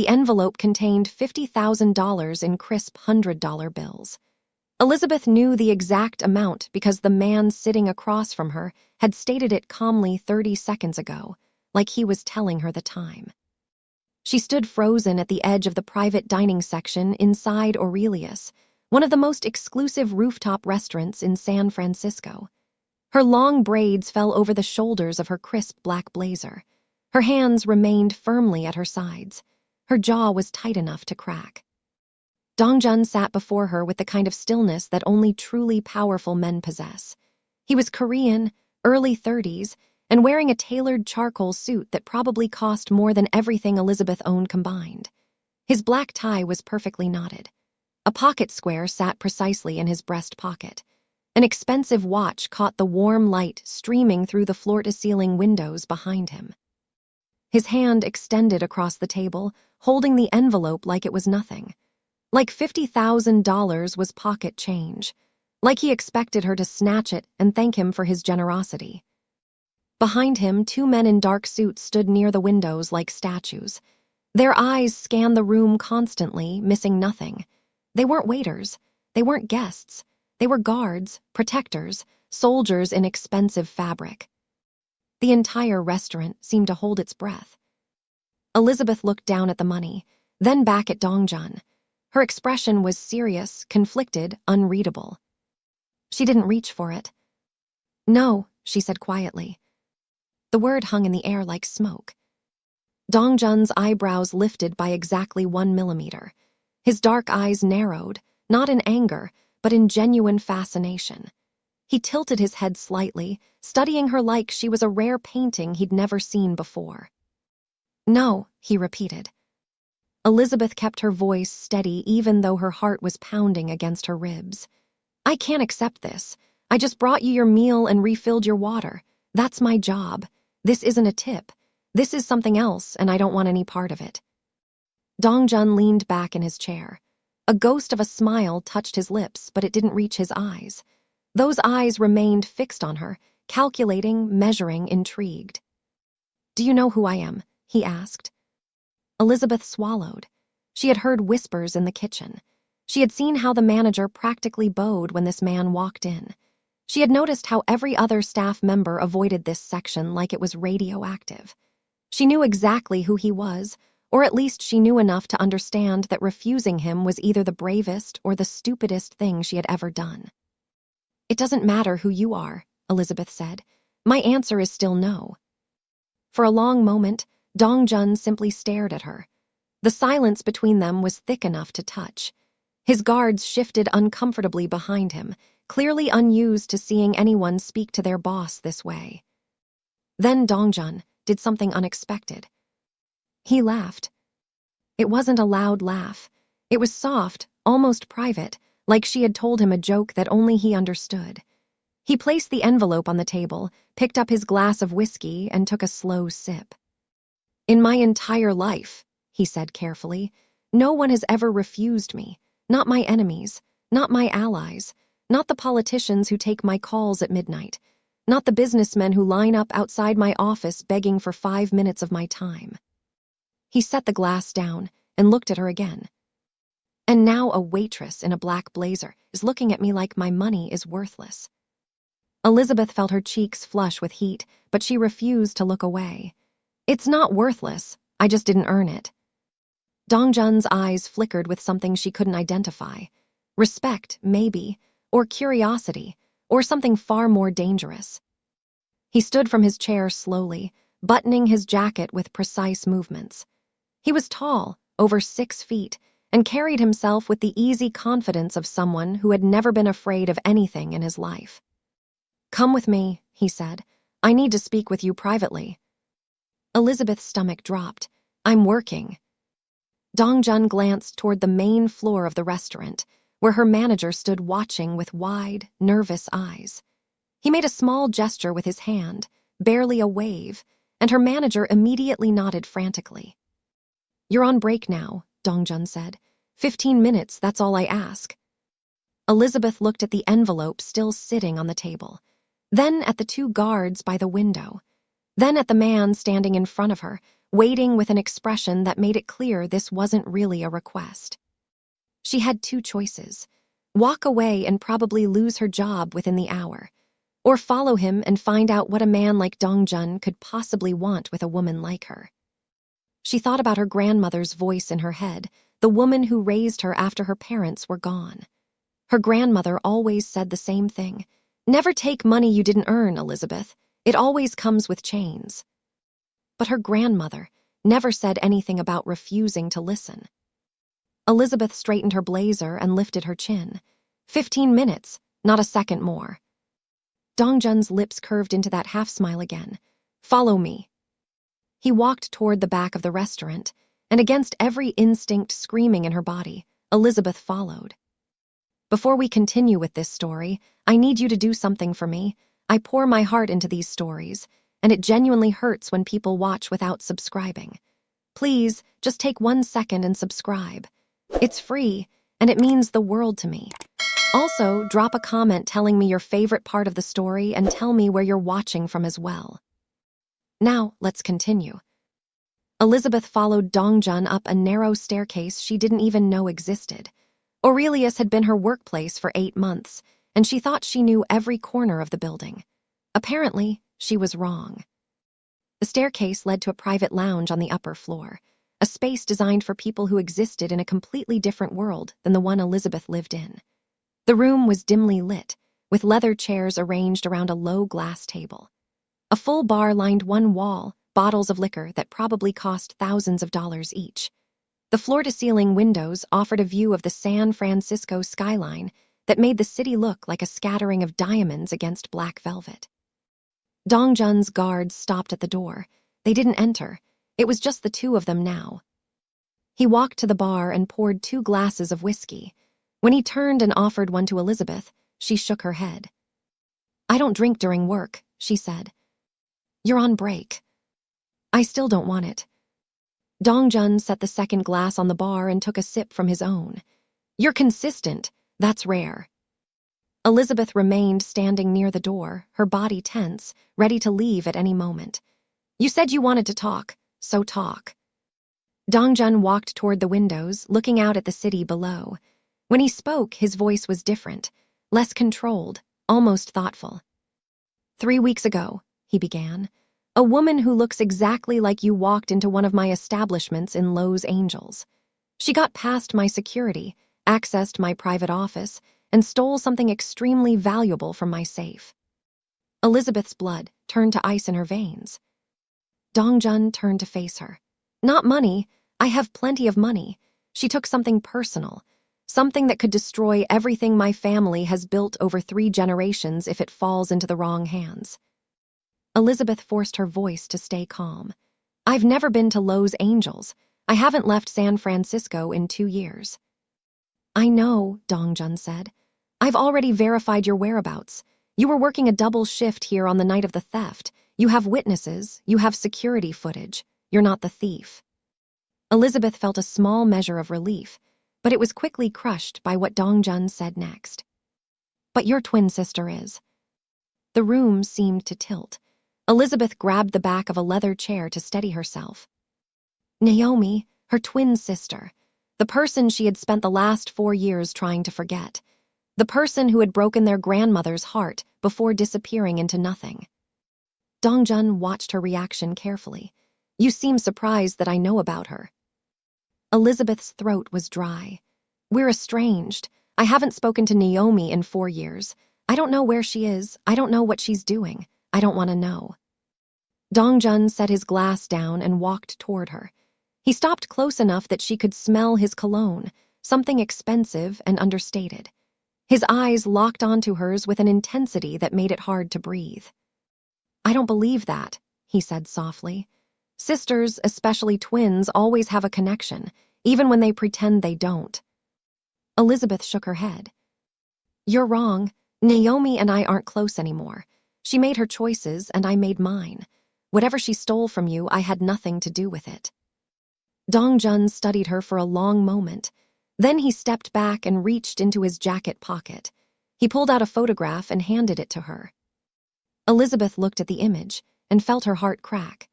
The envelope contained $50,000 in crisp $100 bills. Elizabeth knew the exact amount because the man sitting across from her had stated it calmly 30 seconds ago, like he was telling her the time. She stood frozen at the edge of the private dining section inside Aurelius, one of the most exclusive rooftop restaurants in San Francisco. Her long braids fell over the shoulders of her crisp black blazer. Her hands remained firmly at her sides. Her jaw was tight enough to crack. Dongjun sat before her with the kind of stillness that only truly powerful men possess. He was Korean, early 30s, and wearing a tailored charcoal suit that probably cost more than everything Elizabeth owned combined. His black tie was perfectly knotted. A pocket square sat precisely in his breast pocket. An expensive watch caught the warm light streaming through the floor-to-ceiling windows behind him. His hand extended across the table, holding the envelope like it was nothing. Like $50,000 was pocket change. Like he expected her to snatch it and thank him for his generosity. Behind him, two men in dark suits stood near the windows like statues. Their eyes scanned the room constantly, missing nothing. They weren't waiters. They weren't guests. They were guards, protectors, soldiers in expensive fabric. The entire restaurant seemed to hold its breath. Elizabeth looked down at the money, then back at Dongjun. Her expression was serious, conflicted, unreadable. She didn't reach for it. "No," she said quietly. The word hung in the air like smoke. Dongjun's eyebrows lifted by exactly 1 millimeter. His dark eyes narrowed, not in anger, but in genuine fascination. He tilted his head slightly, studying her like she was a rare painting he'd never seen before. "No," he repeated. Elizabeth kept her voice steady even though her heart was pounding against her ribs. "I can't accept this. I just brought you your meal and refilled your water. That's my job. This isn't a tip. This is something else, and I don't want any part of it." Dongjun leaned back in his chair. A ghost of a smile touched his lips, but it didn't reach his eyes. Those eyes remained fixed on her, calculating, measuring, intrigued. "Do you know who I am?" he asked. Elizabeth swallowed. She had heard whispers in the kitchen. She had seen how the manager practically bowed when this man walked in. She had noticed how every other staff member avoided this section like it was radioactive. She knew exactly who he was, or at least she knew enough to understand that refusing him was either the bravest or the stupidest thing she had ever done. "It doesn't matter who you are," Elizabeth said. "My answer is still no." For a long moment, Dongjun simply stared at her. The silence between them was thick enough to touch. His guards shifted uncomfortably behind him, clearly unused to seeing anyone speak to their boss this way. Then Dongjun did something unexpected. He laughed. It wasn't a loud laugh. It was soft, almost private, like she had told him a joke that only he understood. He placed the envelope on the table, picked up his glass of whiskey, and took a slow sip. "In my entire life," he said carefully, "no one has ever refused me. Not my enemies, not my allies, not the politicians who take my calls at midnight, not the businessmen who line up outside my office begging for 5 minutes of my time." He set the glass down and looked at her again. "And now a waitress in a black blazer is looking at me like my money is worthless." Elizabeth felt her cheeks flush with heat, but she refused to look away. "It's not worthless. I just didn't earn it." Dongjun's eyes flickered with something she couldn't identify. Respect, maybe, or curiosity, or something far more dangerous. He stood from his chair slowly, buttoning his jacket with precise movements. He was tall, over 6 feet, and carried himself with the easy confidence of someone who had never been afraid of anything in his life. "Come with me," he said. "I need to speak with you privately." Elizabeth's stomach dropped. "I'm working." Dongjun glanced toward the main floor of the restaurant, where her manager stood watching with wide, nervous eyes. He made a small gesture with his hand, barely a wave, and her manager immediately nodded frantically. "You're on break now," Dongjun said. 15 minutes, that's all I ask." Elizabeth looked at the envelope still sitting on the table, then at the 2 guards by the window, then at the man standing in front of her, waiting with an expression that made it clear this wasn't really a request. She had two choices: walk away and probably lose her job within the hour, or follow him and find out what a man like Dongjun could possibly want with a woman like her. She thought about her grandmother's voice in her head, the woman who raised her after her parents were gone. Her grandmother always said the same thing: "Never take money you didn't earn, Elizabeth. It always comes with chains." But her grandmother never said anything about refusing to listen. Elizabeth straightened her blazer and lifted her chin. 15 minutes, not a second more. Dongjun's lips curved into that half-smile again. "Follow me." He walked toward the back of the restaurant, and against every instinct screaming in her body, Elizabeth followed. "Before we continue with this story, I need you to do something for me. I pour my heart into these stories, and it genuinely hurts when people watch without subscribing. Please, just take 1 second and subscribe. It's free, and it means the world to me. Also, drop a comment telling me your favorite part of the story and tell me where you're watching from as well." Now, let's continue. Elizabeth followed Dongjun up a narrow staircase she didn't even know existed. Aurelius had been her workplace for 8 months, and she thought she knew every corner of the building. Apparently, she was wrong. The staircase led to a private lounge on the upper floor, a space designed for people who existed in a completely different world than the one Elizabeth lived in. The room was dimly lit, with leather chairs arranged around a low glass table. A full bar lined one wall, bottles of liquor that probably cost thousands of dollars each. The floor-to-ceiling windows offered a view of the San Francisco skyline that made the city look like a scattering of diamonds against black velvet. Dongjun's guards stopped at the door. They didn't enter. It was just the two of them now. He walked to the bar and poured 2 glasses of whiskey. When he turned and offered one to Elizabeth, she shook her head. "I don't drink during work," she said. "You're on break." "I still don't want it." Dongjun set the second glass on the bar and took a sip from his own. "You're consistent. That's rare." Elizabeth remained standing near the door, her body tense, ready to leave at any moment. "You said you wanted to talk, so talk." Dongjun walked toward the windows, looking out at the city below. When he spoke, his voice was different, less controlled, almost thoughtful. 3 weeks ago, he began, a woman who looks exactly like you walked into one of my establishments in Los Angeles. She got past my security, accessed my private office, and stole something extremely valuable from my safe. Elizabeth's blood turned to ice in her veins. Dongjun turned to face her. "Not money. I have plenty of money. She took something personal, something that could destroy everything my family has built over 3 generations if it falls into the wrong hands." Elizabeth forced her voice to stay calm. "I've never been to Los Angeles. I haven't left San Francisco in 2 years. "I know," Dongjun said. "I've already verified your whereabouts. You were working a double shift here on the night of the theft. You have witnesses, you have security footage. You're not the thief." Elizabeth felt a small measure of relief, but it was quickly crushed by what Dongjun said next. "But your twin sister is." The room seemed to tilt. Elizabeth grabbed the back of a leather chair to steady herself. Naomi, her twin sister, the person she had spent the last 4 years trying to forget, the person who had broken their grandmother's heart before disappearing into nothing. Dongjun watched her reaction carefully. "You seem surprised that I know about her." Elizabeth's throat was dry. "We're estranged. I haven't spoken to Naomi in 4 years. I don't know where she is. I don't know what she's doing. I don't want to know." Dongjun set his glass down and walked toward her. He stopped close enough that she could smell his cologne, something expensive and understated. His eyes locked onto hers with an intensity that made it hard to breathe. "I don't believe that," he said softly. "Sisters, especially twins, always have a connection, even when they pretend they don't." Elizabeth shook her head. "You're wrong. Naomi and I aren't close anymore. She made her choices and I made mine. Whatever she stole from you, I had nothing to do with it." Dongjun studied her for a long moment. Then he stepped back and reached into his jacket pocket. He pulled out a photograph and handed it to her. Elizabeth looked at the image and felt her heart crack.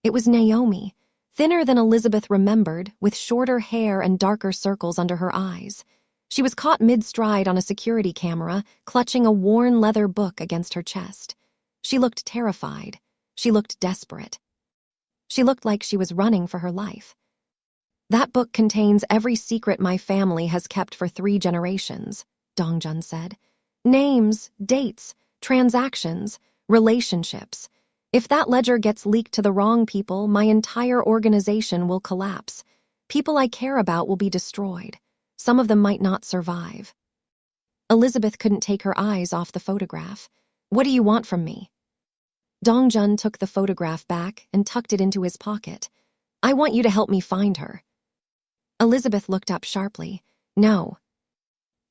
It was Naomi, thinner than Elizabeth remembered, with shorter hair and darker circles under her eyes. She was caught mid-stride on a security camera, clutching a worn leather book against her chest. She looked terrified. She looked desperate. She looked like she was running for her life. "That book contains every secret my family has kept for 3 generations, Dongjun said. Names, dates, transactions, relationships. If that ledger gets leaked to the wrong people, my entire organization will collapse. People I care about will be destroyed. Some of them might not survive." Elizabeth couldn't take her eyes off the photograph. "What do you want from me?" Dongjun took the photograph back and tucked it into his pocket. "I want you to help me find her." Elizabeth looked up sharply. "No.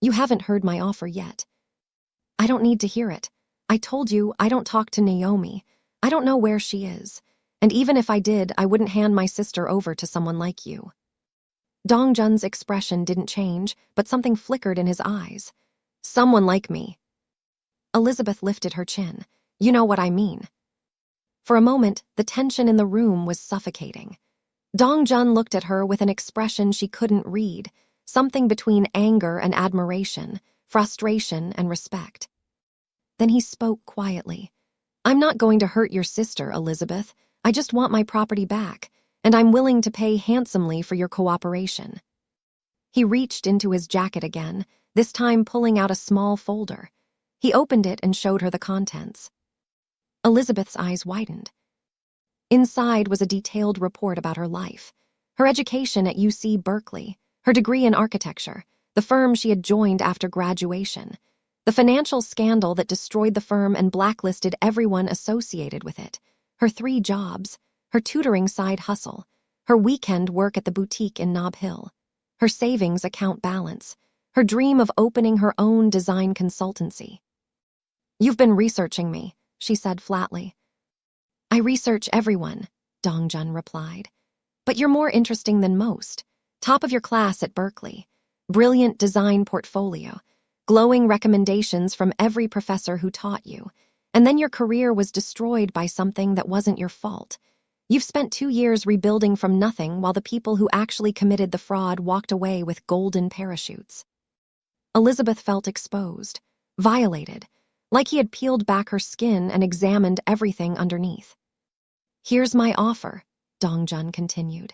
You haven't heard my offer yet." "I don't need to hear it. I told you I don't talk to Naomi. I don't know where she is. And even if I did, I wouldn't hand my sister over to someone like you." Dongjun's expression didn't change, but something flickered in his eyes. "Someone like me." Elizabeth lifted her chin. "You know what I mean." For a moment, the tension in the room was suffocating. Dongjun looked at her with an expression she couldn't read, something between anger and admiration, frustration and respect. Then he spoke quietly. "I'm not going to hurt your sister, Elizabeth. I just want my property back, and I'm willing to pay handsomely for your cooperation." He reached into his jacket again, this time pulling out a small folder. He opened it and showed her the contents. Elizabeth's eyes widened. Inside was a detailed report about her life, her education at UC Berkeley, her degree in architecture, the firm she had joined after graduation, the financial scandal that destroyed the firm and blacklisted everyone associated with it, her 3 jobs, her tutoring side hustle, her weekend work at the boutique in Nob Hill, her savings account balance, her dream of opening her own design consultancy. "You've been researching me," she said flatly. "I research everyone," Dongjun replied. "But you're more interesting than most. Top of your class at Berkeley. Brilliant design portfolio. Glowing recommendations from every professor who taught you. And then your career was destroyed by something that wasn't your fault. You've spent 2 years rebuilding from nothing while the people who actually committed the fraud walked away with golden parachutes." Elizabeth felt exposed, violated, like he had peeled back her skin and examined everything underneath. "Here's my offer," Dongjun continued.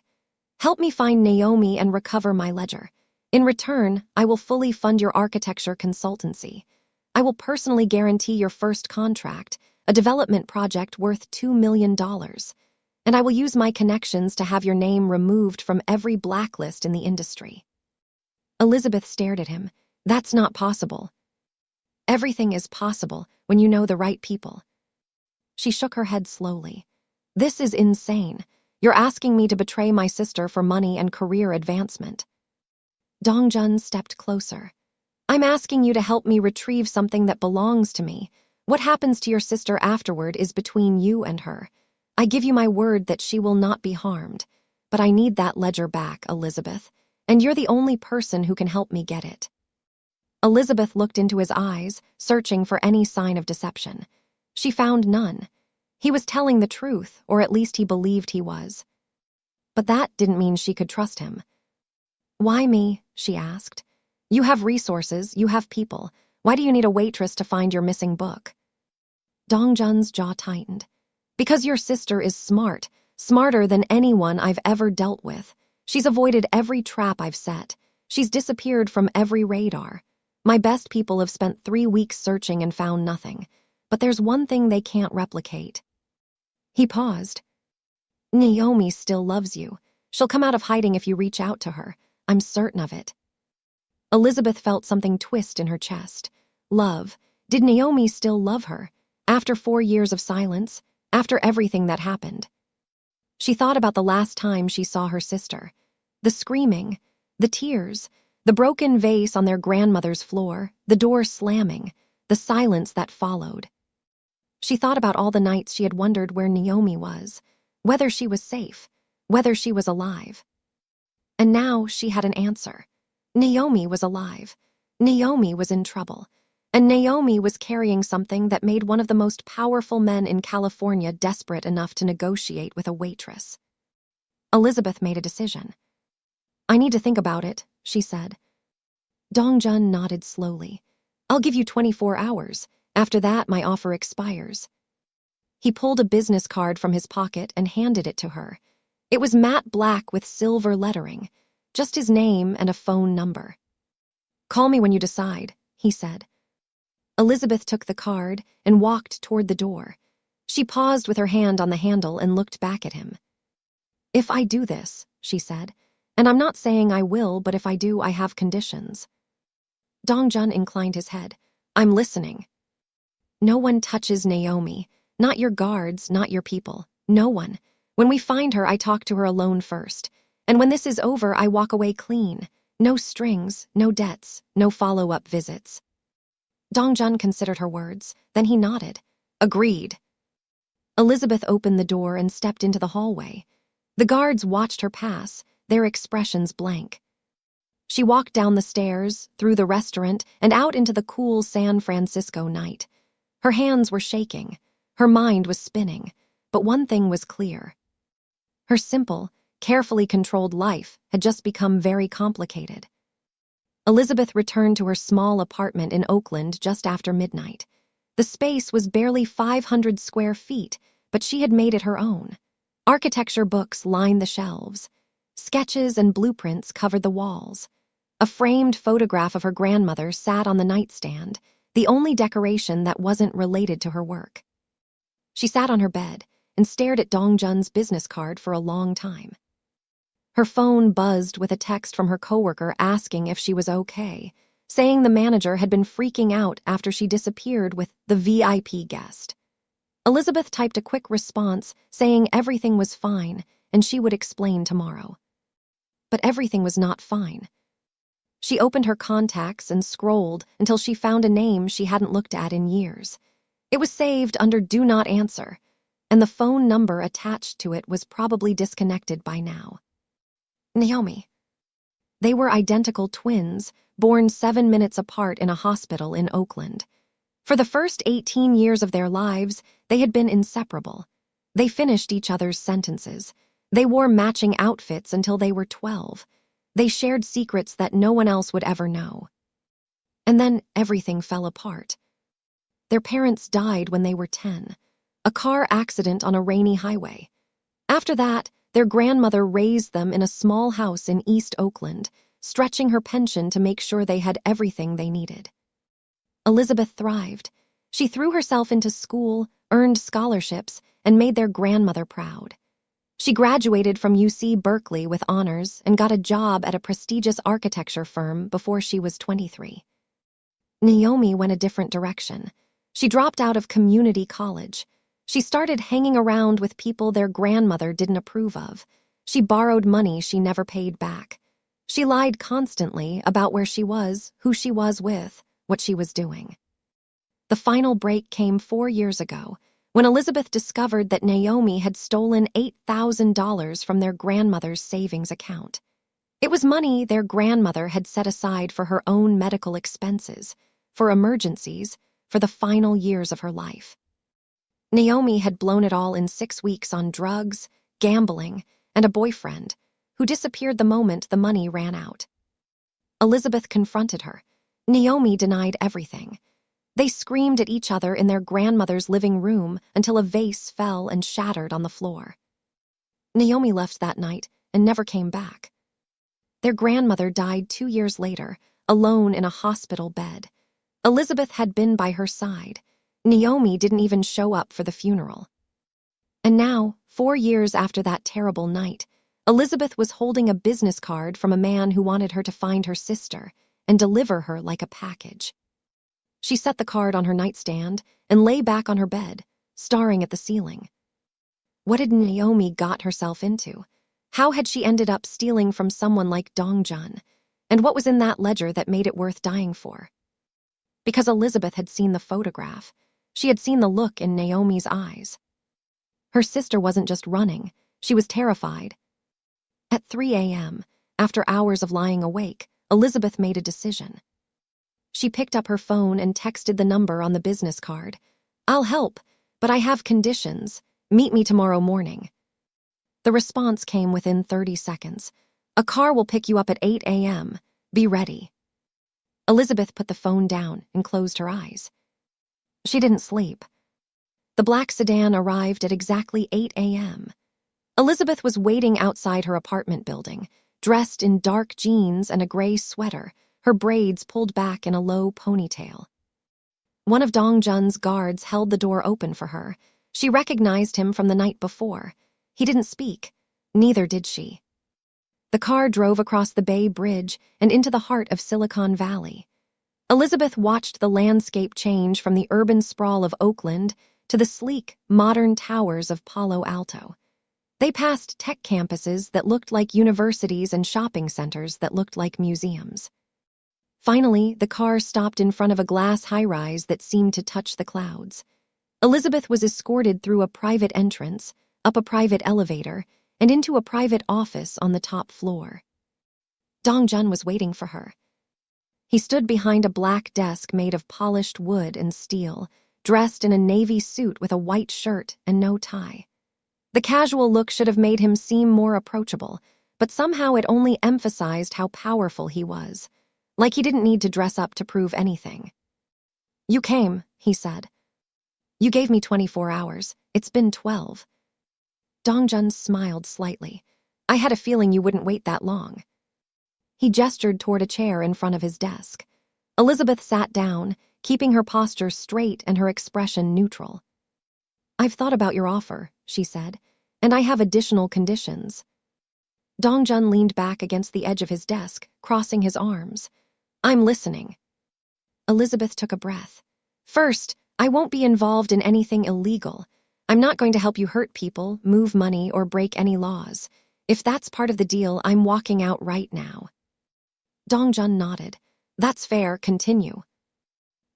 "Help me find Naomi and recover my ledger. In return, I will fully fund your architecture consultancy. I will personally guarantee your first contract, a development project worth $2 million. And I will use my connections to have your name removed from every blacklist in the industry." Elizabeth stared at him. "That's not possible." "Everything is possible when you know the right people." She shook her head slowly. "This is insane. You're asking me to betray my sister for money and career advancement." Dongjun stepped closer. "I'm asking you to help me retrieve something that belongs to me. What happens to your sister afterward is between you and her. I give you my word that she will not be harmed. But I need that ledger back, Elizabeth, and you're the only person who can help me get it." Elizabeth looked into his eyes, searching for any sign of deception. She found none. He was telling the truth, or at least he believed he was. But that didn't mean she could trust him. "Why me?" she asked. "You have resources, you have people. Why do you need a waitress to find your missing book?" Dongjun's jaw tightened. "Because your sister is smart, smarter than anyone I've ever dealt with. She's avoided every trap I've set. She's disappeared from every radar. My best people have spent 3 weeks searching and found nothing. But there's one thing they can't replicate." He paused. "Naomi still loves you. She'll come out of hiding if you reach out to her. I'm certain of it." Elizabeth felt something twist in her chest. Love. Did Naomi still love her? After 4 years of silence? After everything that happened? She thought about the last time she saw her sister. The screaming, the tears, the broken vase on their grandmother's floor, the door slamming, the silence that followed. She thought about all the nights she had wondered where Naomi was, whether she was safe, whether she was alive. And now she had an answer. Naomi was alive. Naomi was in trouble. And Naomi was carrying something that made one of the most powerful men in California desperate enough to negotiate with a waitress. Elizabeth made a decision. "I need to think about it," she said. Dongjun nodded slowly. "I'll give you 24 hours. After that, my offer expires." He pulled a business card from his pocket and handed it to her. It was matte black with silver lettering, just his name and a phone number. "Call me when you decide," he said. Elizabeth took the card and walked toward the door. She paused with her hand on the handle and looked back at him. "If I do this," she said, "and I'm not saying I will, but if I do, I have conditions." Dongjun inclined his head. "I'm listening." "No one touches Naomi. Not your guards, not your people. No one. When we find her, I talk to her alone first. And when this is over, I walk away clean. No strings, no debts, no follow-up visits." Dongjun considered her words. Then he nodded. "Agreed." Elizabeth opened the door and stepped into the hallway. The guards watched her pass, their expressions blank. She walked down the stairs, through the restaurant, and out into the cool San Francisco night. Her hands were shaking. Her mind was spinning. But one thing was clear. Her simple, carefully controlled life had just become very complicated. Elizabeth returned to her small apartment in Oakland just after midnight. The space was barely 500 square feet, but she had made it her own. Architecture books lined the shelves. Sketches and blueprints covered the walls. A framed photograph of her grandmother sat on the nightstand, the only decoration that wasn't related to her work. She sat on her bed and stared at Dongjun's business card for a long time. Her phone buzzed with a text from her coworker asking if she was okay, saying the manager had been freaking out after she disappeared with the VIP guest. Elizabeth typed a quick response saying everything was fine and she would explain tomorrow. But everything was not fine. She opened her contacts and scrolled until she found a name she hadn't looked at in years. It was saved under Do Not Answer, and the phone number attached to it was probably disconnected by now. Naomi. They were identical twins, born 7 minutes apart in a hospital in Oakland. For the first 18 years of their lives, they had been inseparable. They finished each other's sentences. They wore matching outfits until they were 12. They shared secrets that no one else would ever know. And then everything fell apart. Their parents died when they were 10. A car accident on a rainy highway. After that, their grandmother raised them in a small house in East Oakland, stretching her pension to make sure they had everything they needed. Elizabeth thrived. She threw herself into school, earned scholarships, and made their grandmother proud. She graduated from UC Berkeley with honors and got a job at a prestigious architecture firm before she was 23. Naomi went a different direction. She dropped out of community college. She started hanging around with people their grandmother didn't approve of. She borrowed money she never paid back. She lied constantly about where she was, who she was with, what she was doing. The final break came 4 years ago, when Elizabeth discovered that Naomi had stolen $8,000 from their grandmother's savings account. It was money their grandmother had set aside for her own medical expenses, for emergencies, for the final years of her life. Naomi had blown it all in 6 weeks on drugs, gambling, and a boyfriend, who disappeared the moment the money ran out. Elizabeth confronted her. Naomi denied everything. They screamed at each other in their grandmother's living room until a vase fell and shattered on the floor. Naomi left that night and never came back. Their grandmother died 2 years later, alone in a hospital bed. Elizabeth had been by her side. Naomi didn't even show up for the funeral. And now, 4 years after that terrible night, Elizabeth was holding a business card from a man who wanted her to find her sister and deliver her like a package. She set the card on her nightstand and lay back on her bed, staring at the ceiling. What had Naomi got herself into? How had she ended up stealing from someone like Dongjun? And what was in that ledger that made it worth dying for? Because Elizabeth had seen the photograph. She had seen the look in Naomi's eyes. Her sister wasn't just running, she was terrified. At 3 a.m., after hours of lying awake, Elizabeth made a decision. She picked up her phone and texted the number on the business card. "I'll help, but I have conditions. Meet me tomorrow morning." The response came within 30 seconds. "A car will pick you up at 8 a.m. Be ready." Elizabeth put the phone down and closed her eyes. She didn't sleep. The black sedan arrived at exactly 8 a.m. Elizabeth was waiting outside her apartment building, dressed in dark jeans and a gray sweater, her braids pulled back in a low ponytail. One of Dong Jun's guards held the door open for her. She recognized him from the night before. He didn't speak. Neither did she. The car drove across the Bay Bridge and into the heart of Silicon Valley. Elizabeth watched the landscape change from the urban sprawl of Oakland to the sleek, modern towers of Palo Alto. They passed tech campuses that looked like universities and shopping centers that looked like museums. Finally, the car stopped in front of a glass high-rise that seemed to touch the clouds. Elizabeth was escorted through a private entrance, up a private elevator, and into a private office on the top floor. Dong Jun was waiting for her. He stood behind a black desk made of polished wood and steel, dressed in a navy suit with a white shirt and no tie. The casual look should have made him seem more approachable, but somehow it only emphasized how powerful he was, like he didn't need to dress up to prove anything. "You came," he said. "You gave me 24 hours. It's been 12. Dong Jun smiled slightly. "I had a feeling you wouldn't wait that long." He gestured toward a chair in front of his desk. Elizabeth sat down, keeping her posture straight and her expression neutral. "I've thought about your offer," she said, "and I have additional conditions." Dong Jun leaned back against the edge of his desk, crossing his arms. "I'm listening." Elizabeth took a breath. "First, I won't be involved in anything illegal. I'm not going to help you hurt people, move money, or break any laws. If that's part of the deal, I'm walking out right now." Dong Jun nodded. "That's fair, continue."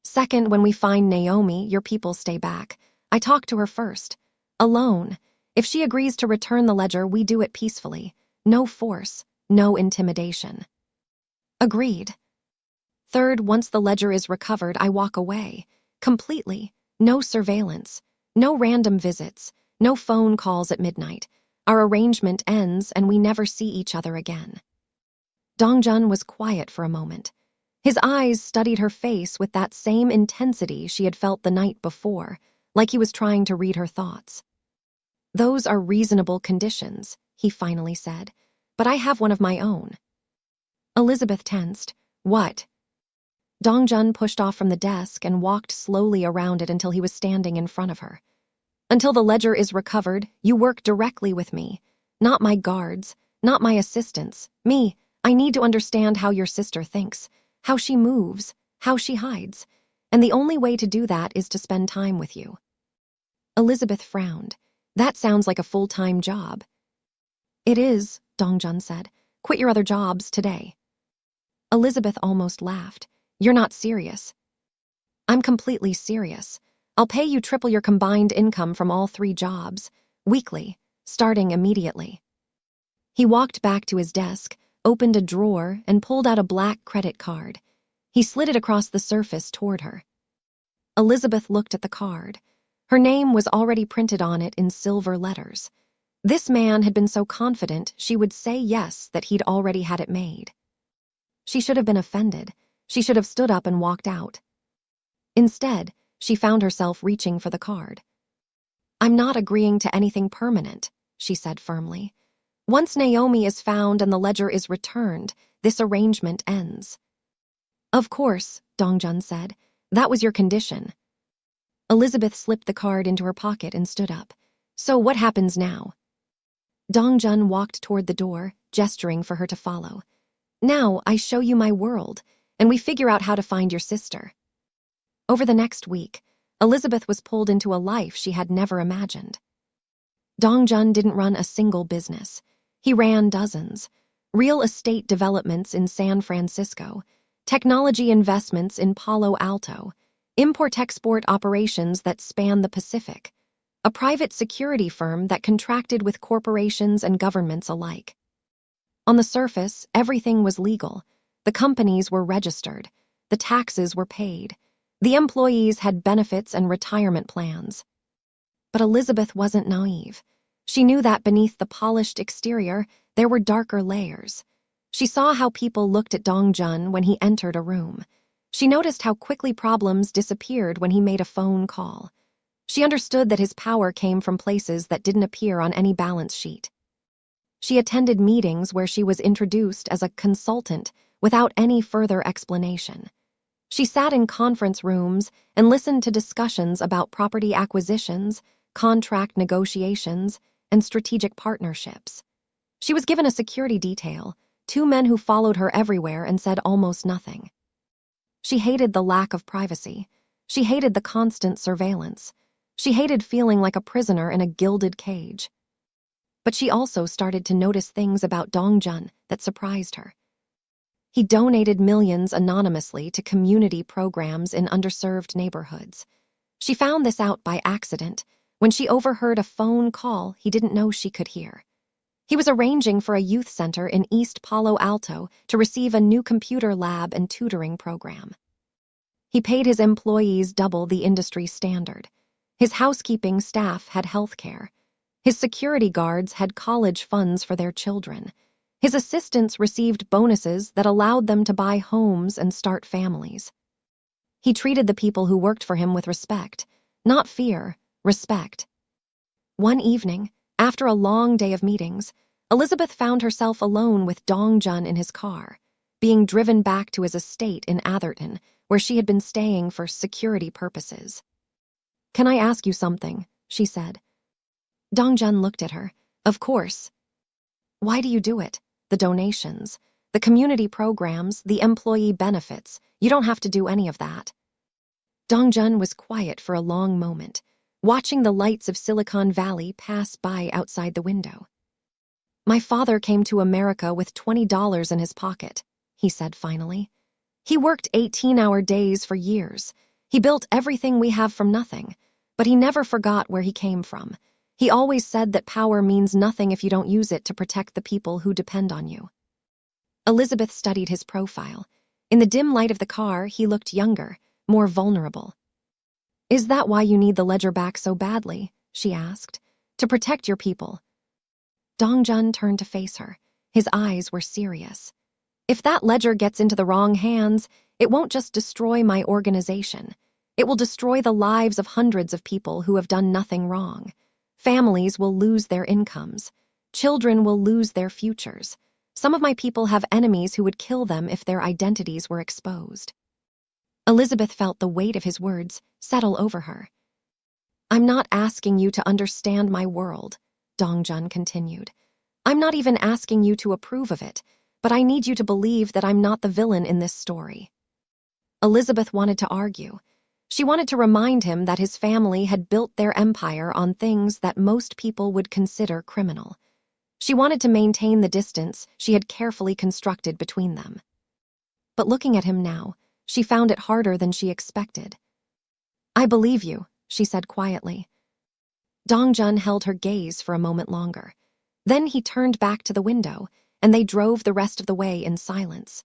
"Second, when we find Naomi, your people stay back. I talk to her first. Alone. If she agrees to return the ledger, we do it peacefully. No force, no intimidation." "Agreed." "Third, once the ledger is recovered, I walk away. Completely. No surveillance. No random visits. No phone calls at midnight. Our arrangement ends and we never see each other again." Dong Jun was quiet for a moment. His eyes studied her face with that same intensity she had felt the night before, like he was trying to read her thoughts. "Those are reasonable conditions," he finally said, "but I have one of my own." Elizabeth tensed. "What?" Dong Jun pushed off from the desk and walked slowly around it until he was standing in front of her. "Until the ledger is recovered, you work directly with me. Not my guards, not my assistants. Me. I need to understand how your sister thinks, how she moves, how she hides. And the only way to do that is to spend time with you." Elizabeth frowned. "That sounds like a full-time job." "It is," Dong Jun said. "Quit your other jobs today." Elizabeth almost laughed. "You're not serious." "I'm completely serious. I'll pay you triple your combined income from all 3 jobs, weekly, starting immediately." He walked back to his desk, opened a drawer, and pulled out a black credit card. He slid it across the surface toward her. Elizabeth looked at the card. Her name was already printed on it in silver letters. This man had been so confident she would say yes that he'd already had it made. She should have been offended. She should have stood up and walked out. Instead, she found herself reaching for the card. "I'm not agreeing to anything permanent," she said firmly. "Once Naomi is found and the ledger is returned, this arrangement ends." "Of course," Dong Jun said. "That was your condition." Elizabeth slipped the card into her pocket and stood up. "So what happens now?" Dong Jun walked toward the door, gesturing for her to follow. "Now I show you my world, and we figure out how to find your sister." Over the next week, Elizabeth was pulled into a life she had never imagined. Dong Jun didn't run a single business. He ran dozens. Real estate developments in San Francisco, technology investments in Palo Alto, import-export operations that span the Pacific, a private security firm that contracted with corporations and governments alike. On the surface, everything was legal. The companies were registered. The taxes were paid. The employees had benefits and retirement plans. But Elizabeth wasn't naive. She knew that beneath the polished exterior, there were darker layers. She saw how people looked at Dong Jun when he entered a room. She noticed how quickly problems disappeared when he made a phone call. She understood that his power came from places that didn't appear on any balance sheet. She attended meetings where she was introduced as a consultant without any further explanation. She sat in conference rooms and listened to discussions about property acquisitions, contract negotiations, and strategic partnerships. She was given a security detail, 2 men who followed her everywhere and said almost nothing. She hated the lack of privacy. She hated the constant surveillance. She hated feeling like a prisoner in a gilded cage. But she also started to notice things about Dong Jun that surprised her. He donated millions anonymously to community programs in underserved neighborhoods. She found this out by accident when she overheard a phone call he didn't know she could hear. He was arranging for a youth center in East Palo Alto to receive a new computer lab and tutoring program. He paid his employees double the industry standard. His housekeeping staff had health care. His security guards had college funds for their children. His assistants received bonuses that allowed them to buy homes and start families. He treated the people who worked for him with respect, not fear, respect. One evening, after a long day of meetings, Elizabeth found herself alone with Dong Jun in his car, being driven back to his estate in Atherton, where she had been staying for security purposes. "Can I ask you something?" she said. Dong Jun looked at her. "Of course." "Why do you do it? The donations, the community programs, the employee benefits. You don't have to do any of that." Dong Jun was quiet for a long moment, watching the lights of Silicon Valley pass by outside the window. "My father came to America with $20 in his pocket," he said finally. "He worked 18-hour days for years. He built everything we have from nothing, but he never forgot where he came from. He always said that power means nothing if you don't use it to protect the people who depend on you." Elizabeth studied his profile. In the dim light of the car, he looked younger, more vulnerable. "Is that why you need the ledger back so badly?" she asked. "To protect your people?" Dong Jun turned to face her. His eyes were serious. "If that ledger gets into the wrong hands, it won't just destroy my organization. It will destroy the lives of hundreds of people who have done nothing wrong. Families will lose their incomes. Children will lose their futures. Some of my people have enemies who would kill them if their identities were exposed." Elizabeth felt the weight of his words settle over her. "I'm not asking you to understand my world," Dong Jun continued. "I'm not even asking you to approve of it, but I need you to believe that I'm not the villain in this story." Elizabeth wanted to argue. She wanted to remind him that his family had built their empire on things that most people would consider criminal. She wanted to maintain the distance she had carefully constructed between them. But looking at him now, she found it harder than she expected. "I believe you," she said quietly. Dong Jun held her gaze for a moment longer. Then he turned back to the window, and they drove the rest of the way in silence.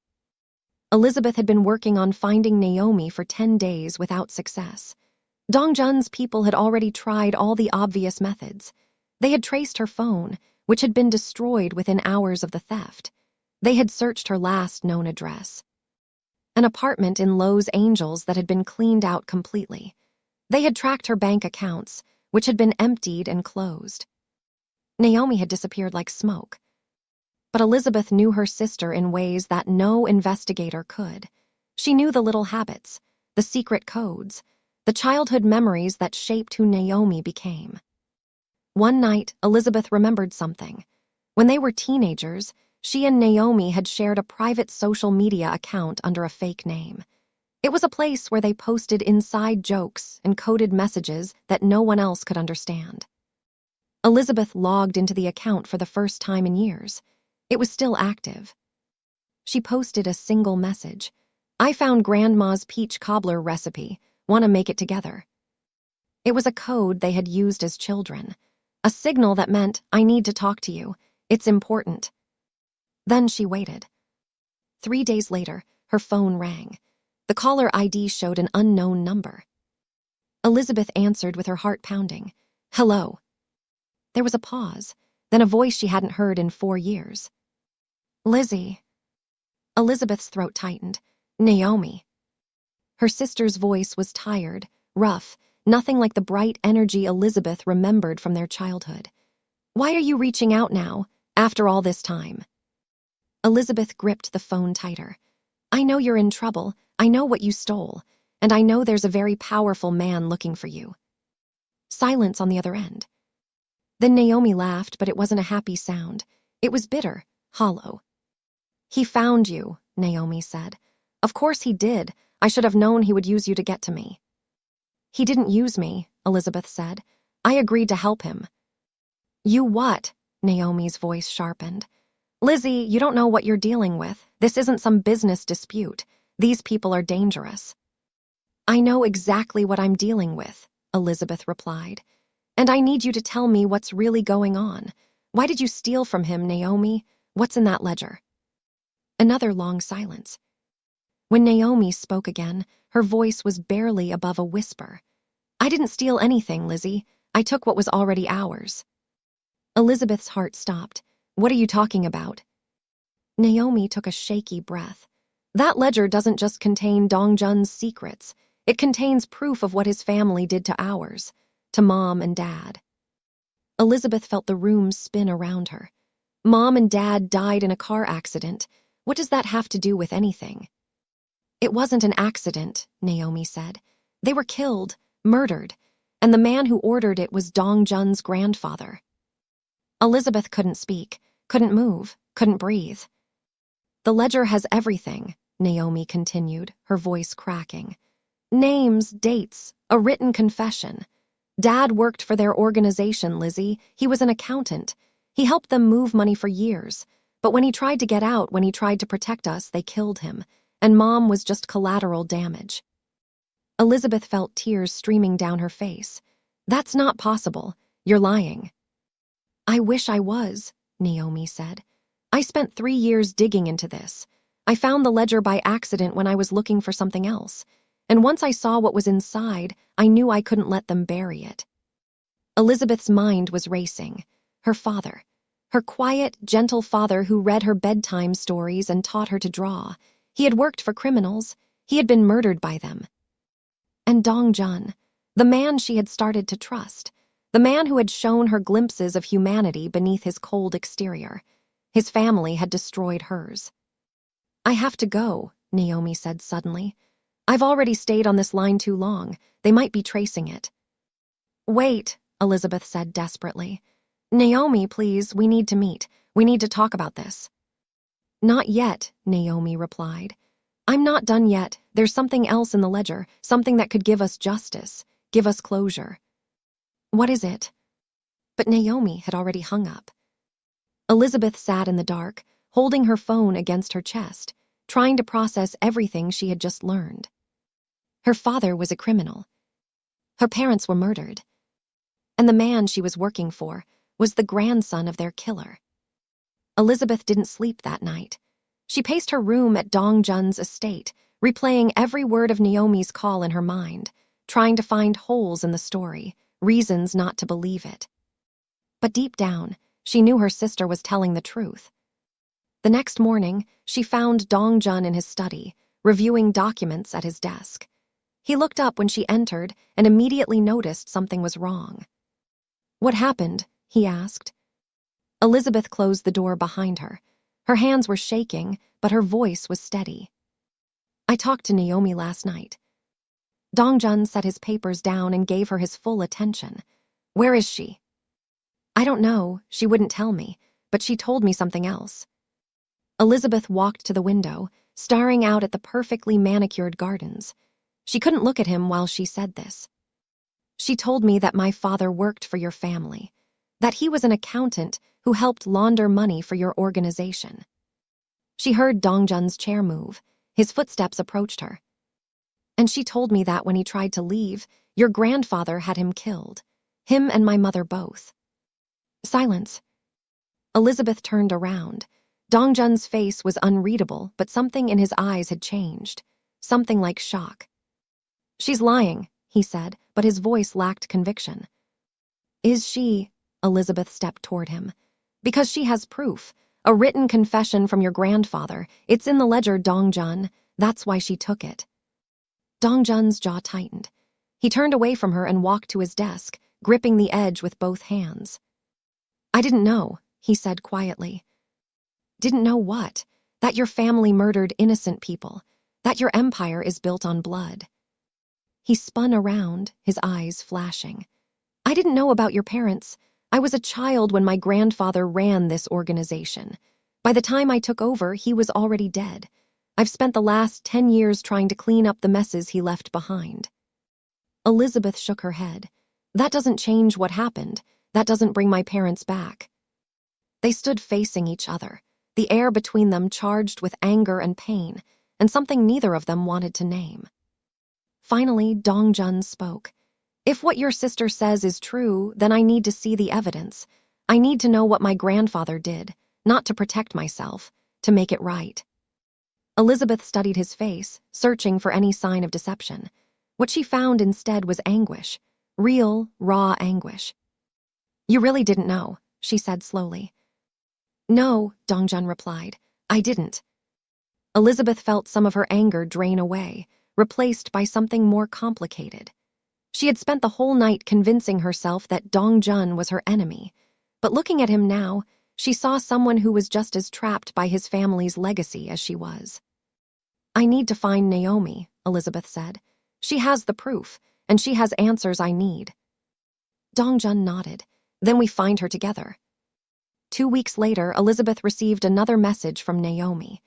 Elizabeth had been working on finding Naomi for 10 days without success. Dong Jun's people had already tried all the obvious methods. They had traced her phone, which had been destroyed within hours of the theft. They had searched her last known address, an apartment in Los Angeles that had been cleaned out completely. They had tracked her bank accounts, which had been emptied and closed. Naomi had disappeared like smoke. But Elizabeth knew her sister in ways that no investigator could. She knew the little habits, the secret codes, the childhood memories that shaped who Naomi became. One night, Elizabeth remembered something. When they were teenagers, she and Naomi had shared a private social media account under a fake name. It was a place where they posted inside jokes and coded messages that no one else could understand. Elizabeth logged into the account for the first time in years. It was still active. She posted a single message. "I found Grandma's peach cobbler recipe. Want to make it together?" It was a code they had used as children. A signal that meant, "I need to talk to you. It's important." Then she waited. 3 days later, her phone rang. The caller ID showed an unknown number. Elizabeth answered with her heart pounding. "Hello." There was a pause, then a voice she hadn't heard in 4 years. "Lizzie." Elizabeth's throat tightened. "Naomi." Her sister's voice was tired, rough, nothing like the bright energy Elizabeth remembered from their childhood. "Why are you reaching out now, after all this time?" Elizabeth gripped the phone tighter. "I know you're in trouble, I know what you stole, and I know there's a very powerful man looking for you." Silence on the other end. Then Naomi laughed, but it wasn't a happy sound. It was bitter, hollow. "He found you," Naomi said. "Of course he did. I should have known he would use you to get to me." "He didn't use me," Elizabeth said. "I agreed to help him." "You what?" Naomi's voice sharpened. "Lizzie, you don't know what you're dealing with. This isn't some business dispute. These people are dangerous." "I know exactly what I'm dealing with," Elizabeth replied. "And I need you to tell me what's really going on. Why did you steal from him, Naomi? What's in that ledger?" Another long silence. When Naomi spoke again, her voice was barely above a whisper. "I didn't steal anything, Lizzie. I took what was already ours." Elizabeth's heart stopped. "What are you talking about?" Naomi took a shaky breath. "That ledger doesn't just contain Dongjun's secrets. It contains proof of what his family did to ours, to Mom and Dad." Elizabeth felt the room spin around her. Mom and Dad died in a car accident. What does that have to do with anything? "It wasn't an accident," Naomi said. "They were killed, murdered, and the man who ordered it was Dongjun's grandfather." Elizabeth couldn't speak, couldn't move, couldn't breathe. "The ledger has everything," Naomi continued, her voice cracking. "Names, dates, a written confession. Dad worked for their organization, Lizzie. He was an accountant. He helped them move money for years. But when he tried to get out, when he tried to protect us, they killed him. And Mom was just collateral damage." Elizabeth felt tears streaming down her face. "That's not possible. You're lying." "I wish I was," Naomi said. "I spent 3 years digging into this. I found the ledger by accident when I was looking for something else. And once I saw what was inside, I knew I couldn't let them bury it." Elizabeth's mind was racing. Her father. Her quiet, gentle father who read her bedtime stories and taught her to draw. He had worked for criminals. He had been murdered by them. And Dongjun, the man she had started to trust. The man who had shown her glimpses of humanity beneath his cold exterior. His family had destroyed hers. "I have to go," Naomi said suddenly. "I've already stayed on this line too long. They might be tracing it." "Wait," Elizabeth said desperately. "Naomi, please, we need to meet. We need to talk about this." "Not yet," Naomi replied. "I'm not done yet. There's something else in the ledger, something that could give us justice, give us closure." "What is it?" But Naomi had already hung up. Elizabeth sat in the dark, holding her phone against her chest, trying to process everything she had just learned. Her father was a criminal. Her parents were murdered. And the man she was working for was the grandson of their killer. Elizabeth didn't sleep that night. She paced her room at Dongjun's estate, replaying every word of Naomi's call in her mind, trying to find holes in the story, reasons not to believe it. But deep down, she knew her sister was telling the truth. The next morning, she found Dongjun in his study, reviewing documents at his desk. He looked up when she entered and immediately noticed something was wrong. "What happened?" he asked. Elizabeth closed the door behind her. Her hands were shaking, but her voice was steady. "I talked to Naomi last night." Dongjun set his papers down and gave her his full attention. "Where is she?" "I don't know. She wouldn't tell me, but she told me something else." Elizabeth walked to the window, staring out at the perfectly manicured gardens. She couldn't look at him while she said this. "She told me that my father worked for your family, that he was an accountant who helped launder money for your organization." She heard Dongjun's chair move. His footsteps approached her. "And she told me that when he tried to leave, your grandfather had him killed. Him and my mother both." Silence. Elizabeth turned around. Dongjun's face was unreadable, but something in his eyes had changed. something like shock. "She's lying," he said, but his voice lacked conviction. "Is she?" Elizabeth stepped toward him. "Because she has proof. A written confession from your grandfather. It's in the ledger, Dongjun. That's why she took it." Dongjun's jaw tightened. He turned away from her and walked to his desk, gripping the edge with both hands. "I didn't know," he said quietly. "Didn't know what? That your family murdered innocent people. That your empire is built on blood." He spun around, his eyes flashing. "I didn't know about your parents. I was a child when my grandfather ran this organization. By the time I took over, he was already dead. I've spent the last 10 years trying to clean up the messes he left behind." Elizabeth shook her head. "That doesn't change what happened. That doesn't bring my parents back." They stood facing each other, the air between them charged with anger and pain, and something neither of them wanted to name. Finally, Dongjun spoke. "If what your sister says is true, then I need to see the evidence. I need to know what my grandfather did, not to protect myself, to make it right." Elizabeth studied his face, searching for any sign of deception. What she found instead was anguish, real, raw anguish. "You really didn't know," she said slowly. "No," Dongjun replied. "I didn't." Elizabeth felt some of her anger drain away, replaced by something more complicated. She had spent the whole night convincing herself that Dongjun was her enemy, but looking at him now, she saw someone who was just as trapped by his family's legacy as she was. "I need to find Naomi," Elizabeth said. "She has the proof, and she has answers I need." Dongjun nodded. "Then we find her together." 2 weeks later, Elizabeth received another message from Naomi.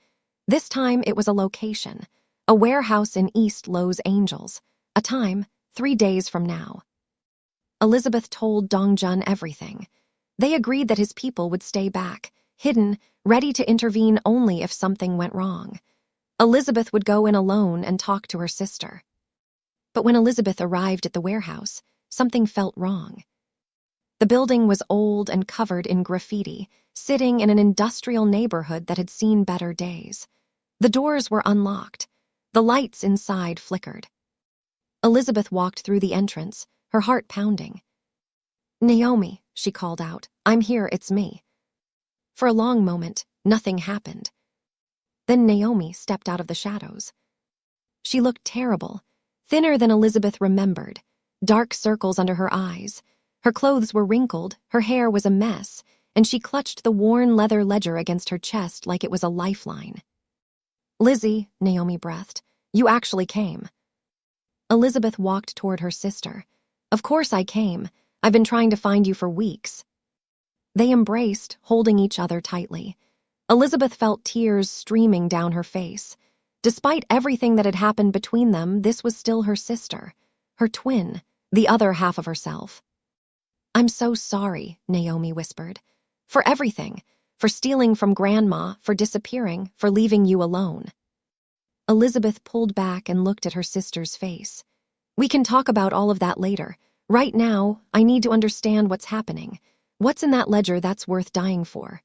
This time it was a location, a warehouse in East Los Angeles, a time 3 days from now. Elizabeth told Dongjun everything. They agreed that his people would stay back, hidden, ready to intervene only if something went wrong. Elizabeth would go in alone and talk to her sister. But when Elizabeth arrived at the warehouse, something felt wrong. The building was old and covered in graffiti, sitting in an industrial neighborhood that had seen better days. The doors were unlocked. The lights inside flickered. Elizabeth walked through the entrance, her heart pounding. "Naomi," she called out, "I'm here, it's me." For a long moment, nothing happened. Then Naomi stepped out of the shadows. She looked terrible, thinner than Elizabeth remembered, dark circles under her eyes. Her clothes were wrinkled, her hair was a mess, and she clutched the worn leather ledger against her chest like it was a lifeline. "Lizzie," Naomi breathed, "you actually came." Elizabeth walked toward her sister. "Of course I came. I've been trying to find you for weeks." They embraced, holding each other tightly. Elizabeth felt tears streaming down her face. Despite everything that had happened between them, this was still her sister, her twin, the other half of herself. "I'm so sorry," Naomi whispered. "For everything. For stealing from Grandma, for disappearing, for leaving you alone." Elizabeth pulled back and looked at her sister's face. "We can talk about all of that later. Right now, I need to understand what's happening. What's in that ledger that's worth dying for?"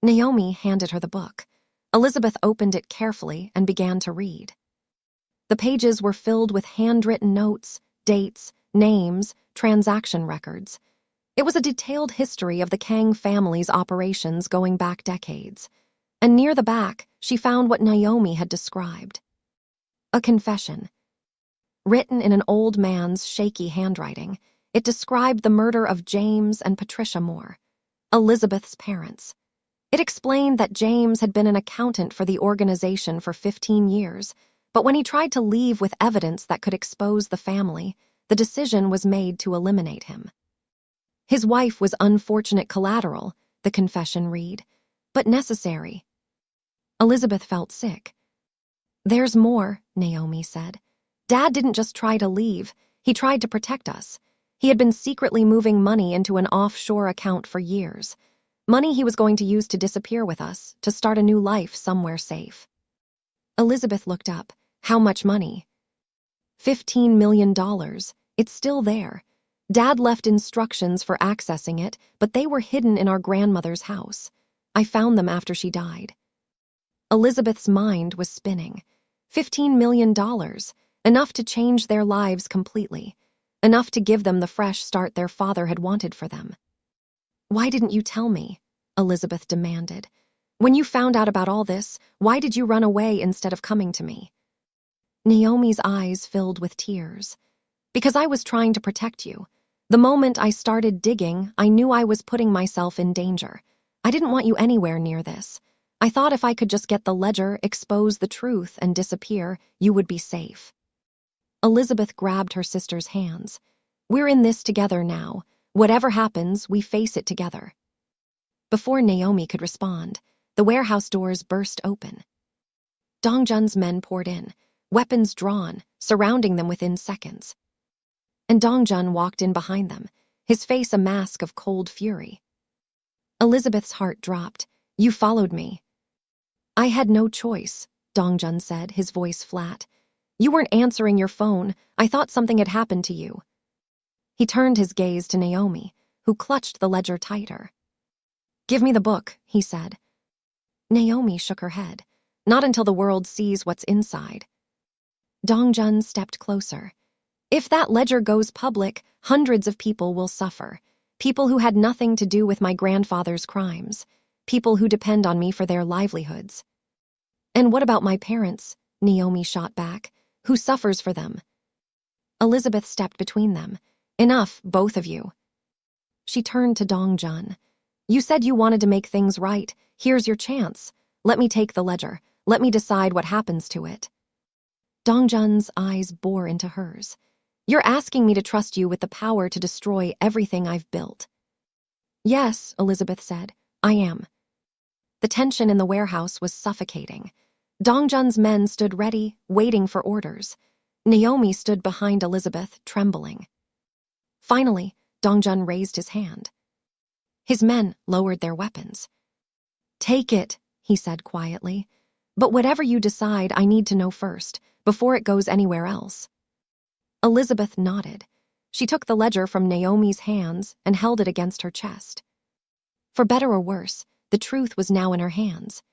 Naomi handed her the book. Elizabeth opened it carefully and began to read. The pages were filled with handwritten notes, dates, names, transaction records. It was a detailed history of the Kang family's operations going back decades. And near the back, she found what Naomi had described. A confession. Written in an old man's shaky handwriting, it described the murder of James and Patricia Moore, Elizabeth's parents. It explained that James had been an accountant for the organization for 15 years, but when he tried to leave with evidence that could expose the family, the decision was made to eliminate him. His wife was unfortunate collateral, the confession read, but necessary. Elizabeth felt sick. "There's more," Naomi said. "Dad didn't just try to leave, he tried to protect us. He had been secretly moving money into an offshore account for years. Money he was going to use to disappear with us, to start a new life somewhere safe." Elizabeth looked up. "How much money?" $15 million. It's still there. Dad left instructions for accessing it, but they were hidden in our grandmother's house. I found them after she died. Elizabeth's mind was spinning. $15 million, enough to change their lives completely, enough to give them the fresh start their father had wanted for them. "Why didn't you tell me?" Elizabeth demanded. "When you found out about all this, why did you run away instead of coming to me?" Naomi's eyes filled with tears. "Because I was trying to protect you. The moment I started digging, I knew I was putting myself in danger. I didn't want you anywhere near this. I thought if I could just get the ledger, expose the truth, and disappear, you would be safe." Elizabeth grabbed her sister's hands. "We're in this together now. Whatever happens, we face it together." Before Naomi could respond, the warehouse doors burst open. Dongjun's men poured in, weapons drawn, surrounding them within seconds. And Dongjun walked in behind them, his face a mask of cold fury. Elizabeth's heart dropped. "You followed me." "I had no choice," Dongjun said, his voice flat. "You weren't answering your phone. I thought something had happened to you." He turned his gaze to Naomi, who clutched the ledger tighter. "Give me the book," he said. Naomi shook her head. "Not until the world sees what's inside." Dongjun stepped closer. "If that ledger goes public, hundreds of people will suffer. People who had nothing to do with my grandfather's crimes. People who depend on me for their livelihoods." "And what about my parents?" Naomi shot back. "Who suffers for them?" Elizabeth stepped between them. "Enough, both of you." She turned to Dongjun. "You said you wanted to make things right. Here's your chance. Let me take the ledger. Let me decide what happens to it." Dongjun's eyes bore into hers. "You're asking me to trust you with the power to destroy everything I've built." "Yes," Elizabeth said, "I am." The tension in the warehouse was suffocating. Dongjun's men stood ready, waiting for orders. Naomi stood behind Elizabeth, trembling. Finally, Dongjun raised his hand. His men lowered their weapons. "Take it," he said quietly. "But whatever you decide, I need to know first, before it goes anywhere else." Elizabeth nodded. She took the ledger from Naomi's hands and held it against her chest. For better or worse, the truth was now in her hands.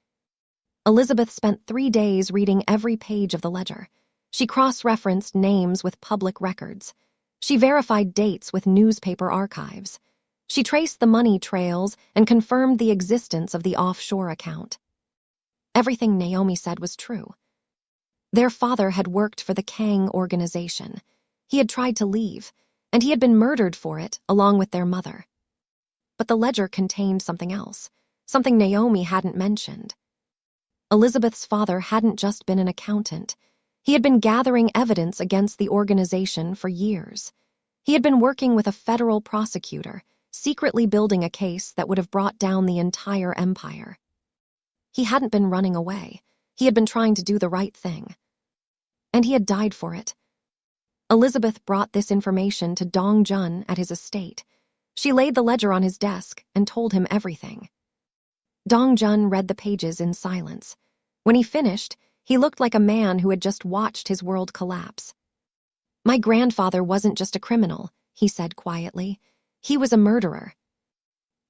Elizabeth spent 3 days reading every page of the ledger. She cross-referenced names with public records. She verified dates with newspaper archives. She traced the money trails and confirmed the existence of the offshore account. Everything Naomi said was true. Their father had worked for the Kang organization. He had tried to leave, and he had been murdered for it, along with their mother. But the ledger contained something else, something Naomi hadn't mentioned. Elizabeth's father hadn't just been an accountant. He had been gathering evidence against the organization for years. He had been working with a federal prosecutor, secretly building a case that would have brought down the entire empire. He hadn't been running away. He had been trying to do the right thing. And he had died for it. Elizabeth brought this information to Dongjun at his estate. She laid the ledger on his desk and told him everything. Dongjun read the pages in silence. When he finished, he looked like a man who had just watched his world collapse. "My grandfather wasn't just a criminal," he said quietly. "He was a murderer."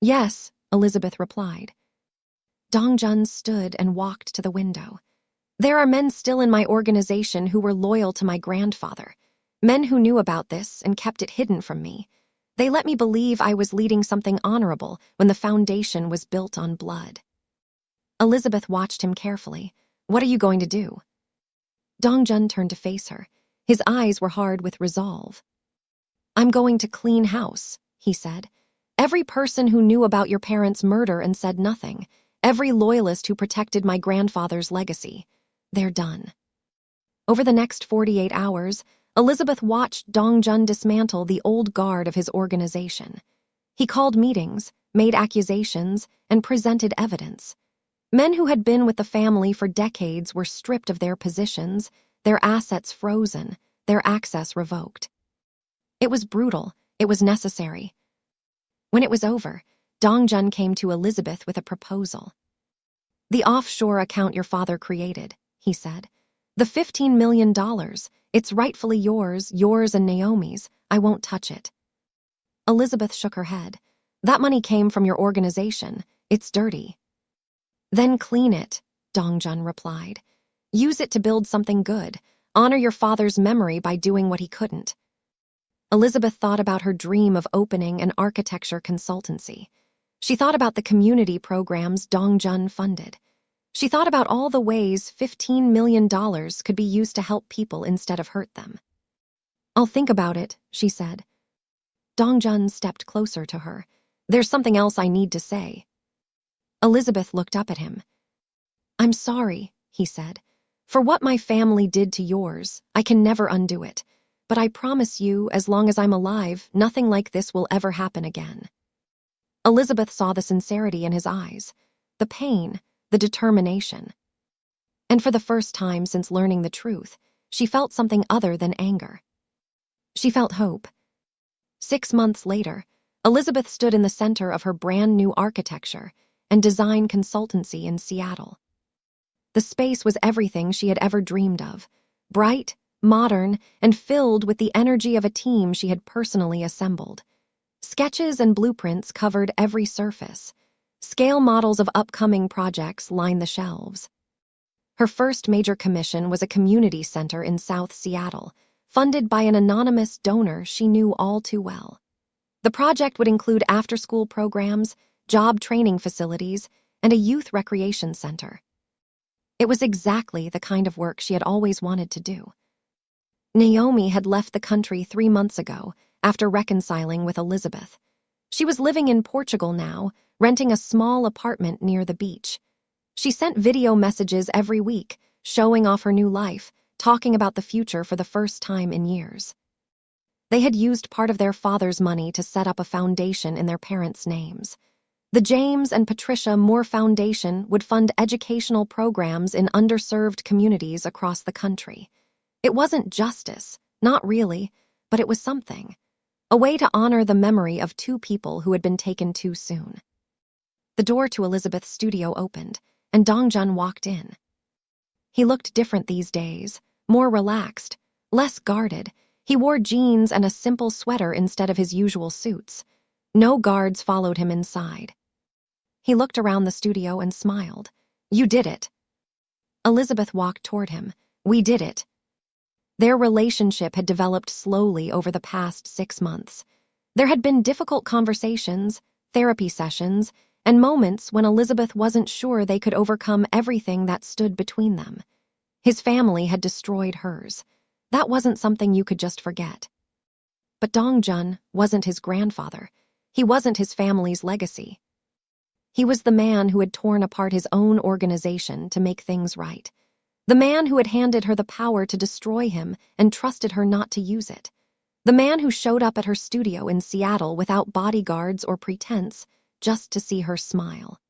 "Yes," Elizabeth replied. Dongjun stood and walked to the window. "There are men still in my organization who were loyal to my grandfather. Men who knew about this and kept it hidden from me. They let me believe I was leading something honorable when the foundation was built on blood." Elizabeth watched him carefully. "What are you going to do?" Dongjun turned to face her. His eyes were hard with resolve. "I'm going to clean house," he said. "Every person who knew about your parents' murder and said nothing. Every loyalist who protected my grandfather's legacy. They're done." Over the next 48 hours, Elizabeth watched Dongjun dismantle the old guard of his organization. He called meetings, made accusations, and presented evidence. Men who had been with the family for decades were stripped of their positions, their assets frozen, their access revoked. It was brutal. It was necessary. When it was over, Dongjun came to Elizabeth with a proposal. "The offshore account your father created," he said. "The $15 million, it's rightfully yours and Naomi's. I won't touch it." Elizabeth shook her head. "That money came from your organization. It's dirty." "Then clean it," Dongjun replied. Use it to build something good. Honor your father's memory by doing what he couldn't. Elizabeth thought about her dream of opening an architecture consultancy. She thought about the community programs Dongjun funded. She thought about all the ways $15 million could be used to help people instead of hurt them. "I'll think about it," she said. Dongjun stepped closer to her. "There's something else I need to say." Elizabeth looked up at him. "I'm sorry," he said. "For what my family did to yours, I can never undo it. But I promise you, as long as I'm alive, nothing like this will ever happen again." Elizabeth saw the sincerity in his eyes, the pain, the determination. And for the first time since learning the truth, she felt something other than anger. She felt hope. 6 months later, Elizabeth stood in the center of her brand new architecture and design consultancy in Seattle. The space was everything she had ever dreamed of: bright, modern, and filled with the energy of a team she had personally assembled. Sketches and blueprints covered every surface. Scale models of upcoming projects lined the shelves. Her first major commission was a community center in South Seattle, funded by an anonymous donor she knew all too well. The project would include after-school programs, job training facilities, and a youth recreation center. It was exactly the kind of work she had always wanted to do. Naomi had left the country 3 months ago after reconciling with Elizabeth. She was living in Portugal now, renting a small apartment near the beach. She sent video messages every week, showing off her new life, talking about the future for the first time in years. They had used part of their father's money to set up a foundation in their parents' names. The James and Patricia Moore Foundation would fund educational programs in underserved communities across the country. It wasn't justice, not really, but it was something. A way to honor the memory of 2 people who had been taken too soon. The door to Elizabeth's studio opened, and Dongjun walked in. He looked different these days, more relaxed, less guarded. He wore jeans and a simple sweater instead of his usual suits. No guards followed him inside. He looked around the studio and smiled. "You did it." Elizabeth walked toward him. "We did it." Their relationship had developed slowly over the past 6 months. There had been difficult conversations, therapy sessions, and moments when Elizabeth wasn't sure they could overcome everything that stood between them. His family had destroyed hers. That wasn't something you could just forget. But Dongjun wasn't his grandfather. He wasn't his family's legacy. He was the man who had torn apart his own organization to make things right. The man who had handed her the power to destroy him and trusted her not to use it. The man who showed up at her studio in Seattle without bodyguards or pretense, just to see her smile.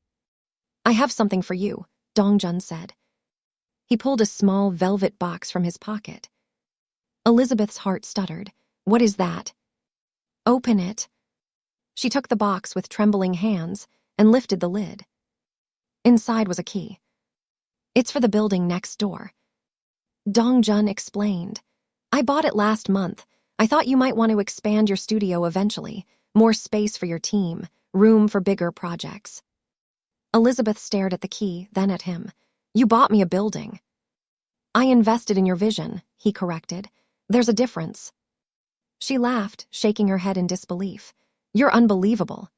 "I have something for you," Dongjun said. He pulled a small velvet box from his pocket. Elizabeth's heart stuttered. "What is that?" "Open it." She took the box with trembling hands and lifted the lid. Inside was a key. "It's for the building next door." Dongjun explained. "I bought it last month. I thought you might want to expand your studio eventually. More space for your team, room for bigger projects." Elizabeth stared at the key, then at him. "You bought me a building." "I invested in your vision," he corrected. "There's a difference." She laughed, shaking her head in disbelief. "You're unbelievable."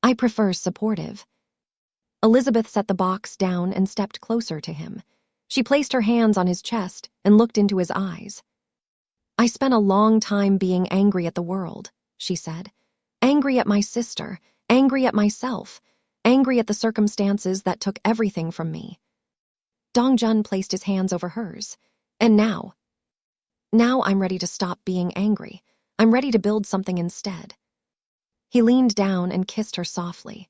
"I prefer supportive." Elizabeth set the box down and stepped closer to him. She placed her hands on his chest and looked into his eyes. "I spent a long time being angry at the world," she said. "Angry at my sister, angry at myself, angry at the circumstances that took everything from me." Dongjun placed his hands over hers. "And now? Now I'm ready to stop being angry. I'm ready to build something instead." He leaned down and kissed her softly.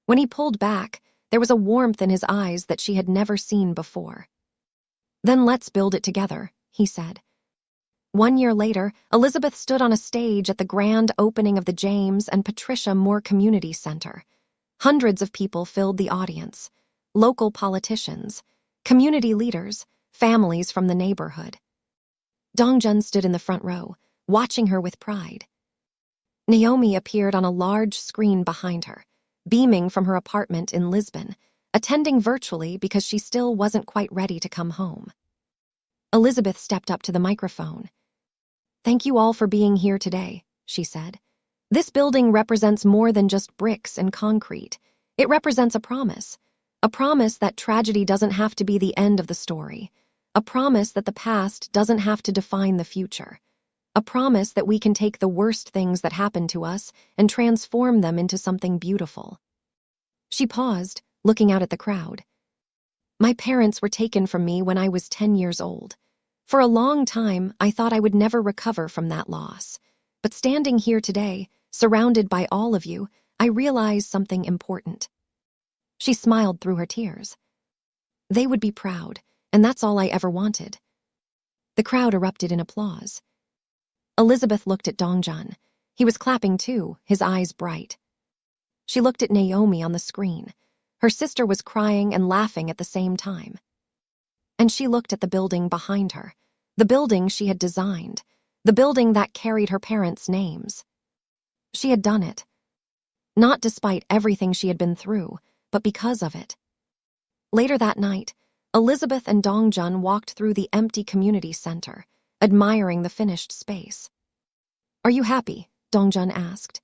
When he pulled back, there was a warmth in his eyes that she had never seen before. "Then let's build it together," he said. 1 year later, Elizabeth stood on a stage at the grand opening of the James and Patricia Moore Community Center. Hundreds of people filled the audience. Local politicians, community leaders, families from the neighborhood. Dongjun stood in the front row, watching her with pride. Naomi appeared on a large screen behind her, beaming from her apartment in Lisbon, attending virtually because she still wasn't quite ready to come home. Elizabeth stepped up to the microphone. "Thank you all for being here today," she said. "This building represents more than just bricks and concrete. It represents a promise that tragedy doesn't have to be the end of the story, a promise that the past doesn't have to define the future, a promise that we can take the worst things that happen to us and transform them into something beautiful." She paused, looking out at the crowd. "My parents were taken from me when I was 10 years old. For a long time, I thought I would never recover from that loss. But standing here today, surrounded by all of you, I realize something important." She smiled through her tears. "They would be proud, and that's all I ever wanted." The crowd erupted in applause. Elizabeth looked at Dongjun. He was clapping too, his eyes bright. She looked at Naomi on the screen. Her sister was crying and laughing at the same time. And she looked at the building behind her, the building she had designed, the building that carried her parents' names. She had done it. Not despite everything she had been through, but because of it. Later that night, Elizabeth and Dongjun walked through the empty community center, admiring the finished space. "Are you happy?" Dongjun asked.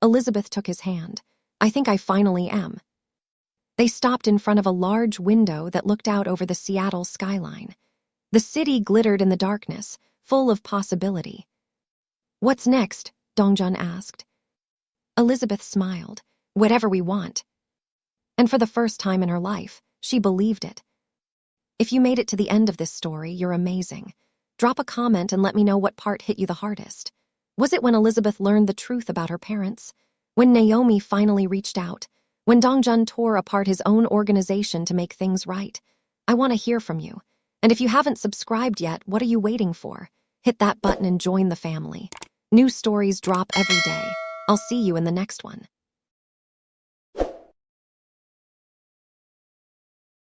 Elizabeth took his hand. "I think I finally am." They stopped in front of a large window that looked out over the Seattle skyline. The city glittered in the darkness, full of possibility. "What's next?" Dongjun asked. Elizabeth smiled. "Whatever we want." And for the first time in her life, she believed it. If you made it to the end of this story, you're amazing. Drop a comment and let me know what part hit you the hardest. Was it when Elizabeth learned the truth about her parents? When Naomi finally reached out? When Dongjun tore apart his own organization to make things right? I want to hear from you. And if you haven't subscribed yet, what are you waiting for? Hit that button and join the family. New stories drop every day. I'll see you in the next one.